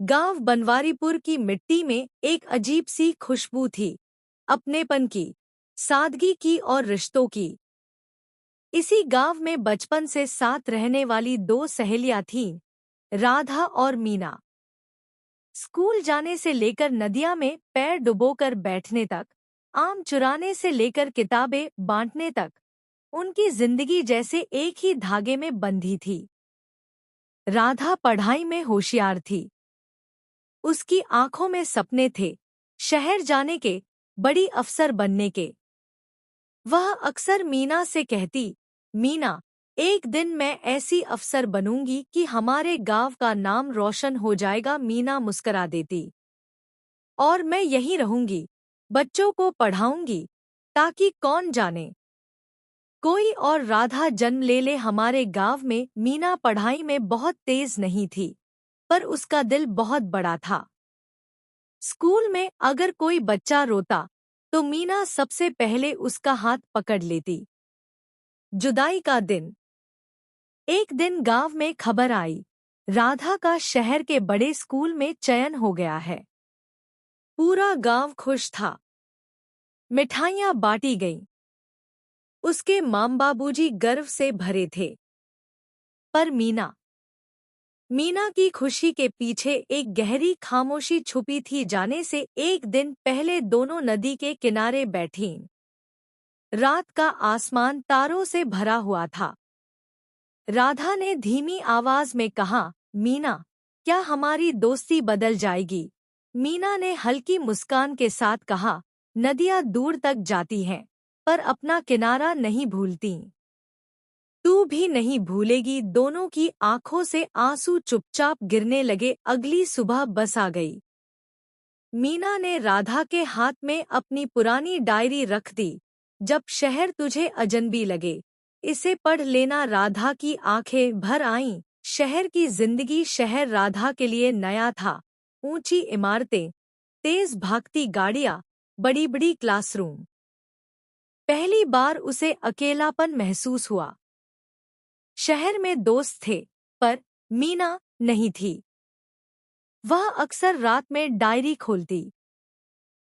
गांव बनवारीपुर की मिट्टी में एक अजीब सी खुशबू थी, अपनेपन की, सादगी की और रिश्तों की। इसी गांव में बचपन से साथ रहने वाली दो सहेलियां थीं, राधा और मीना। स्कूल जाने से लेकर नदियां में पैर डुबोकर बैठने तक, आम चुराने से लेकर किताबें बांटने तक, उनकी जिंदगी जैसे एक ही धागे में बंधी थी। राधा पढ़ाई में होशियार थी। उसकी आंखों में सपने थे, शहर जाने के, बड़ी अफसर बनने के। वह अक्सर मीना से कहती, मीना, एक दिन मैं ऐसी अफसर बनूंगी कि हमारे गांव का नाम रोशन हो जाएगा। मीना मुस्करा देती, और मैं यहीं रहूंगी, बच्चों को पढ़ाऊंगी, ताकि कौन जाने कोई और राधा जन्म ले ले हमारे गांव में। मीना पढ़ाई में बहुत तेज नहीं थी, पर उसका दिल बहुत बड़ा था। स्कूल में अगर कोई बच्चा रोता, तो मीना सबसे पहले उसका हाथ पकड़ लेती। जुदाई का दिन। एक दिन गांव में खबर आई, राधा का शहर के बड़े स्कूल में चयन हो गया है। पूरा गांव खुश था, मिठाइयां बांटी गईं। उसके माम बाबूजी गर्व से भरे थे। पर मीना की खुशी के पीछे एक गहरी खामोशी छुपी थी। जाने से एक दिन पहले दोनों नदी के किनारे बैठीं। रात का आसमान तारों से भरा हुआ था। राधा ने धीमी आवाज में कहा, मीना, क्या हमारी दोस्ती बदल जाएगी? मीना ने हल्की मुस्कान के साथ कहा, नदियां दूर तक जाती हैं, पर अपना किनारा नहीं भूलती। तू भी नहीं भूलेगी। दोनों की आंखों से आंसू चुपचाप गिरने लगे। अगली सुबह बस आ गई। मीना ने राधा के हाथ में अपनी पुरानी डायरी रख दी। जब शहर तुझे अजनबी लगे, इसे पढ़ लेना। राधा की आंखें भर आईं। शहर की जिंदगी, शहर राधा के लिए नया था। ऊंची इमारतें, तेज भागती गाड़ियां, बड़ी बड़ी क्लासरूम। पहली बार उसे अकेलापन महसूस हुआ। शहर में दोस्त थे, पर मीना नहीं थी। वह अक्सर रात में डायरी खोलती।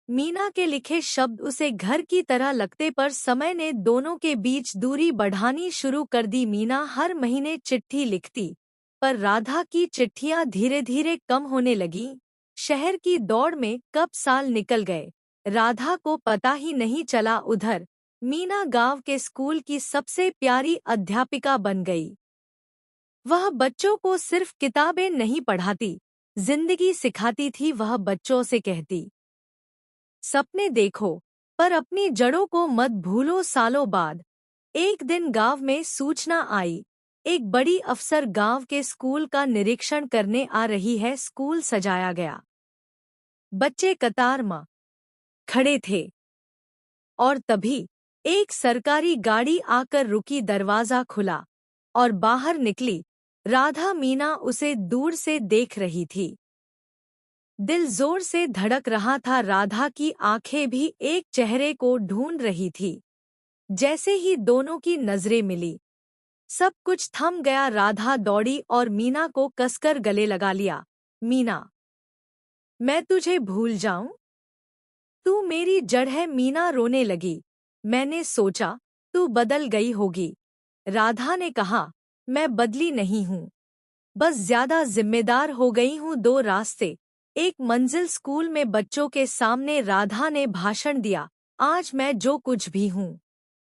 मीना के लिखे शब्द उसे घर की तरह लगते, पर समय ने दोनों के बीच दूरी बढ़ानी शुरू कर दी। मीना हर महीने चिट्ठी लिखती, पर राधा की चिट्ठियां धीरे धीरे कम होने लगीं। शहर की दौड़ में कब साल निकल गए, राधा को पता ही नहीं चला। उधर मीना गांव के स्कूल की सबसे प्यारी अध्यापिका बन गई। वह बच्चों को सिर्फ किताबें नहीं पढ़ाती, जिंदगी सिखाती थी। वह बच्चों से कहती, सपने देखो, पर अपनी जड़ों को मत भूलो। सालों बाद एक दिन गांव में सूचना आई, एक बड़ी अफसर गांव के स्कूल का निरीक्षण करने आ रही है। स्कूल सजाया गया, बच्चे कतार में खड़े थे, और तभी एक सरकारी गाड़ी आकर रुकी। दरवाजा खुला और बाहर निकली राधा। मीना उसे दूर से देख रही थी। दिल जोर से धड़क रहा था। राधा की आंखें भी एक चेहरे को ढूंढ रही थी। जैसे ही दोनों की नजरें मिली, सब कुछ थम गया। राधा दौड़ी और मीना को कसकर गले लगा लिया। मीना, मैं तुझे भूल जाऊं? तू मेरी जड़ है। मीना रोने लगी। मैंने सोचा तू बदल गई होगी। राधा ने कहा, मैं बदली नहीं हूँ, बस ज्यादा जिम्मेदार हो गई हूँ। दो रास्ते, एक मंजिल। स्कूल में बच्चों के सामने राधा ने भाषण दिया, आज मैं जो कुछ भी हूँ,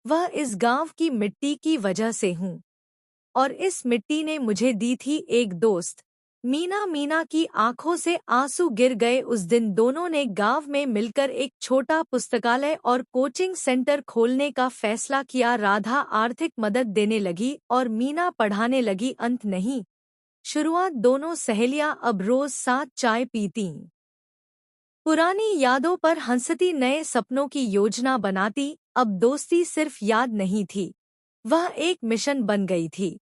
वह इस गांव की मिट्टी की वजह से हूँ, और इस मिट्टी ने मुझे दी थी एक दोस्त। मीना की आंखों से आंसू गिर गए। उस दिन दोनों ने गांव में मिलकर एक छोटा पुस्तकालय और कोचिंग सेंटर खोलने का फैसला किया। राधा आर्थिक मदद देने लगी और मीना पढ़ाने लगी। अंत नहीं, शुरुआत। दोनों सहेलियां अब रोज साथ चाय पीतीं, पुरानी यादों पर हंसती, नए सपनों की योजना बनाती। अब दोस्ती सिर्फ याद नहीं थी, वह एक मिशन बन गई थी।